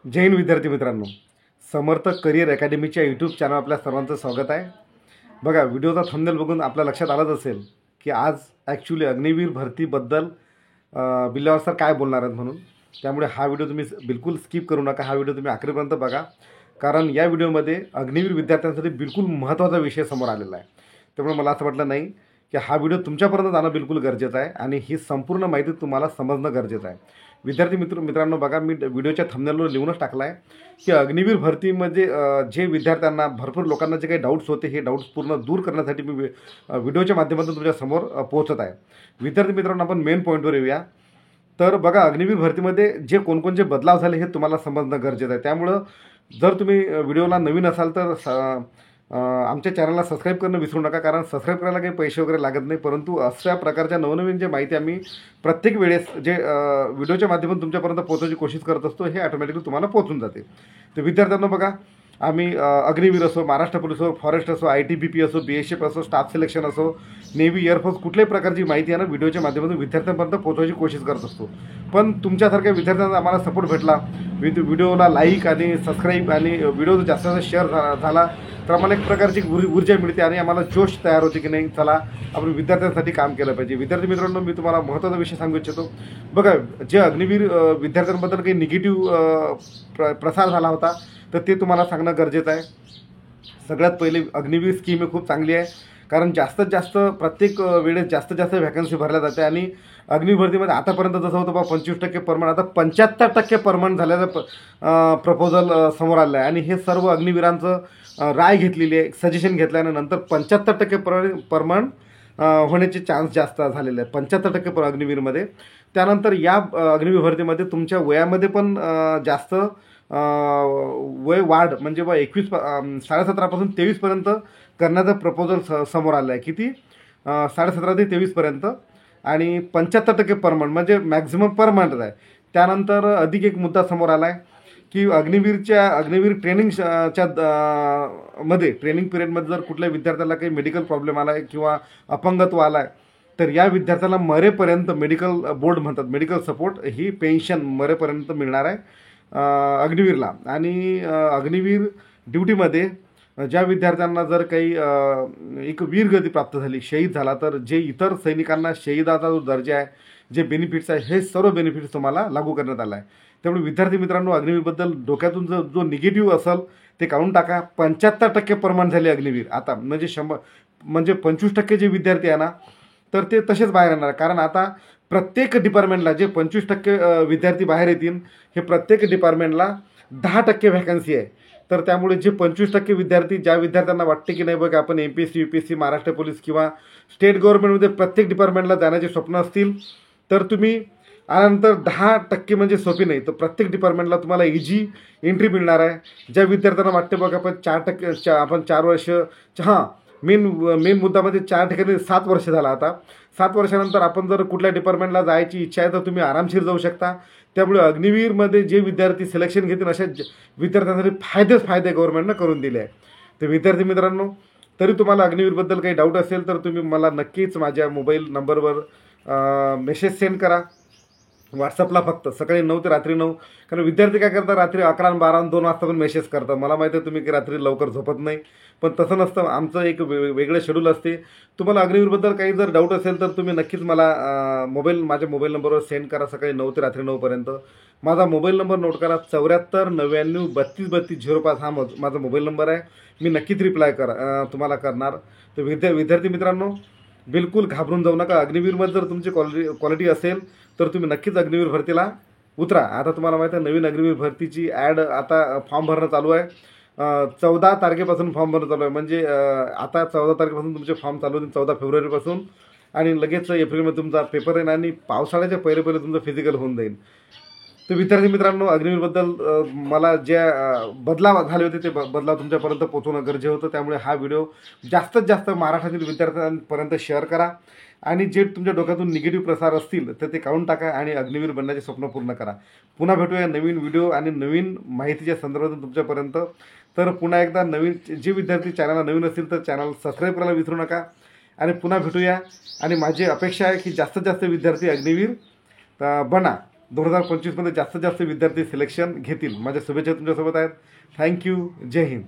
जय हिंद विद्यार्थी मित्रांनो, समर्थ career अकॅडमीच्या YouTube channel आपल्या सर्वांचं स्वागत आहे। बघा, व्हिडिओचा थंबनेल बघून आपल्या लक्षात आलंच असेल की आज ॲक्च्युली अग्निवीर भरतीबद्दल बिल्लावर सर काय बोलणार आहेत म्हणून। त्यामुळे हा व्हिडिओ तुम्ही बिलकुल स्किप करू नका, हा व्हिडिओ तुम्ही आखरीपर्यंत बघा, कारण या व्हिडिओमध्ये अग्निवीर विद्यार्थ्यांसाठी बिलकुल महत्त्वाचा विषय समोर आलेला आहे। त्यामुळे मला असं वाटलं नाही की हा व्हिडिओ तुमच्यापर्यंत जाणं बिलकुल गरजेचं आहे आणि ही संपूर्ण माहिती तुम्हाला समजणं गरजेचं आहे। विद्यार्थी मित्रांनो, बघा, मी व्हिडिओच्या थंबनेलवर लिहूनच टाकला आहे की अग्निवीर भरतीमध्ये जे विद्यार्थ्यांना भरपूर लोकांना जे काही डाऊट्स होते हे डाऊट्स पूर्ण दूर करण्यासाठी मी व्हिडिओच्या माध्यमातून तुमच्यासमोर पोहोचत आहे। विद्यार्थी मित्रांनो, आपण मेन पॉईंटवर येऊया। तर बघा, अग्निवीर भरतीमध्ये जे कोणकोणते बदलाव झाले हे तुम्हाला समजणं गरजेचं आहे। त्यामुळं जर तुम्ही व्हिडिओला नवीन असाल तर आमच्या चॅनलला सबस्क्राईब करणं विसरू नका, कारण सबस्क्राईब करायला काही पैसे वगैरे लागत नाही, परंतु अशा प्रकारच्या नवनवीन जे माहिती आम्ही प्रत्येक वेळेस जे व्हिडिओच्या माध्यमातून तुमच्यापर्यंत पोहोचण्याची कोशिश करत असतो हे ऑटोमॅटिकली तुम्हाला पोहोचून जाते। तर विद्यार्थ्यांना बघा, आम्ही अग्निवीर असो, महाराष्ट्र पोलीस असो, फॉरेस्ट असो, ITBP असो, BSF असो, स्टाफ सिलेक्शन असो, नेव्ही, एअरफोर्स, कुठल्याही प्रकारची माहिती आहे ना व्हिडिओच्या माध्यमातून विद्यार्थ्यांपर्यंत पोहोचवायची कोशिश करत असतो। पण तुमच्यासारख्या विद्यार्थ्यांना आम्हाला सपोर्ट भेटला, व्हिडिओला लाईक आणि सबस्क्राईब आणि व्हिडिओ जास्त जास्त शेअर झाला तर आम्हाला एक प्रकारची ऊर्जा मिळते आणि आम्हाला जोश तयार होते की नाही, चला आपण विद्यार्थ्यांसाठी काम केलं पाहिजे। विद्यार्थी मित्रांनो, मी तुम्हाला महत्त्वाचा विषय सांगू इच्छितो। बघा, जे अग्निवीर विद्यार्थ्यांबद्दल काही निगेटिव्ह प्रसार झाला होता तर ते तुम्हाला सांगणं गरजेचं आहे। सगळ्यात पहिले अग्निवीर स्कीम ही खूप चांगली आहे, कारण जास्तीत जास्त प्रत्येक वेळेस जास्तीत जास्त व्हॅकन्सी भरल्या जाते आणि अग्निवीर भरतीमध्ये आतापर्यंत जसं होतं बा 25% परमनंट, आता 75% परमनंट झाल्याचं प्रपोजल समोर आलं आहे आणि हे सर्व अग्निवीरांचं राय घेतलेली आहे, सजेशन घेतल्यानंतर 75% परमनंट होण्याचे चान्स जास्त झालेले आहे, 75% अग्निवीरमध्ये। त्यानंतर या अग्निवीर भरतीमध्ये तुमच्या वयामध्ये पण जास्त वय वाढ, म्हणजे बा 17.5 ते 23पर्यंत करण्याचं प्रपोजल समोर आलं आहे। किती? 17.5 ते 23पर्यंत आणि 75% परमनंट, म्हणजे मॅक्झिमम परमनंट आहे। त्यानंतर अधिक एक मुद्दा समोर आला आहे की अग्निवीर ट्रेनिंगच्या मध्ये ट्रेनिंग पिरियडमध्ये जर कुठल्या विद्यार्थ्याला काही मेडिकल प्रॉब्लेम आला आहे किंवा अपंगत्व आला आहे तर या विद्यार्थ्याला मरेपर्यंत मेडिकल बोर्ड म्हणतात, मेडिकल सपोर्ट ही पेन्शन मरेपर्यंत मिळणार आहे अग्निवीरला। आणि अग्निवीर ड्युटीमध्ये ज्या विद्यार्थ्यांना जर काही एक वीरगती प्राप्त झाली, शहीद झाला, तर जे इतर सैनिकांना शहीदाचा जो दर्जा आहे, जे बेनिफिट्स आहे, हे सर्व बेनिफिट्स तुम्हाला लागू करण्यात आला आहे। त्यामुळे विद्यार्थी मित्रांनो, अग्निवीरबद्दल डोक्यातून जो निगेटिव्ह असेल ते काढून टाका। 75% परमनंट झाले अग्निवीर आता, म्हणजे 25% जे विद्यार्थी आहे ना तर ते तसेच बाहेर येणार, कारण आता प्रत्येक डिपार्टमेंटला जे 25% विद्यार्थी बाहेर येतील, हे प्रत्येक डिपार्टमेंटला 10% व्हॅकन्सी आहे। तर त्यामुळे जे 25% विद्यार्थी, ज्या विद्यार्थ्यांना वाटते की नाही बघा आपण MPSC, UPSC, महाराष्ट्र पोलीस किंवा स्टेट गव्हर्नमेंटमध्ये प्रत्येक डिपार्टमेंटला जाण्याचे स्वप्न असतील तर तुम्ही आल्यानंतर 10% म्हणजे सोपी नाही, तर प्रत्येक डिपार्टमेंटला तुम्हाला इझी एंट्री मिळणार आहे। ज्या विद्यार्थ्यांना वाटते बघा आपण 4% आपण 4 वर्ष, मेन मुद्दा म्हणजे 4 ठिकाणी 7 वर्ष झाला, आता 7 वर्षानंतर आपण जर कुठल्या डिपार्टमेंटला जायची इच्छा आहे तर तुम्ही आरामशीर जाऊ शकता। त्यामुळे अग्निवीरमध्ये जे विद्यार्थी सिलेक्शन घेतील अशा विद्यार्थ्यांसाठी फायदे गव्हर्नमेंटनं करून दिले आहे। तर विद्यार्थी मित्रांनो, तरी तुम्हाला अग्निवीरबद्दल काही डाऊट असेल तर तुम्ही मला नक्कीच माझ्या मोबाईल नंबरवर मेसेज सेंड करा, व्हॉट्सअपला, फक्त सकाळी 9 ते रात्री 9, कारण विद्यार्थी काय करतात रात्री 11, 12, 2 वाजता पण मेसेज करतात। मला माहिती आहे तुम्ही की रात्री लवकर झोपत नाही, पण तसं नसतं, आमचं एक वेगळं शेड्यूल असते। तुम्हाला अग्निवीरबद्दल काही जर डाऊट असेल तर तुम्ही नक्कीच मला माझ्या मोबाईल नंबरवर सेंड करा, सकाळी 9 ते रात्री 9पर्यंत। माझा मोबाईल नंबर नोट करा, 74 99 32 32 05, हा माझा मोबाईल नंबर आहे। मी नक्कीच रिप्लाय तुम्हाला करणार। तर विद्यार्थी मित्रांनो, बिलकुल घाबरून जाऊ नका। अग्निवीरमध्ये जर तुमची क्वालिटी असेल तर तुम्ही नक्कीच अग्निवीर भरतीला उतरा। आता तुम्हाला माहिती आहे नवीन अग्निवीर भरतीची ॲड, आता फॉर्म भरणं चालू आहे, 14 तारखेपासून फॉर्म भरणं चालू आहे, म्हणजे आता 14 तारखेपासून तुमचे फॉर्म चालू होतील, 14 फेब्रुवारीपासून, आणि लगेच एप्रिलमध्ये तुमचा पेपर येईल आणि पावसाळ्याच्या पहिले तुमचं फिजिकल होऊन जाईल। तर विद्यार्थी मित्रांनो, अग्निवीरबद्दल मला ज्या बदलाव झाले होते ते बदलाव तुमच्यापर्यंत पोहोचवणं गरजेचं होतं। त्यामुळे हा व्हिडिओ जास्तीत जास्त महाराष्ट्रातील विद्यार्थ्यांपर्यंत शेअर करा आणि जे तुमच्या डोक्यातून निगेटिव्ह प्रसार असतील तर ते काढून टाका आणि अग्निवीर बनण्याचे स्वप्न पूर्ण करा। पुन्हा भेटूया नवीन व्हिडिओ आणि नवीन माहितीच्या संदर्भातून तुमच्यापर्यंत। तर पुन्हा एकदा जे विद्यार्थी चॅनलला नवीन असतील तर चॅनल सबस्क्राईब करायला विसरू नका आणि पुन्हा भेटूया। आणि माझी अपेक्षा आहे की जास्तीत जास्त विद्यार्थी अग्निवीर बना। 2025मध्ये जास्तीत जास्त विद्यार्थी सिलेक्शन घेतील. माझ्या शुभेच्छा तुमच्यासोबत आहेत. थँक्यू. जय हिंद.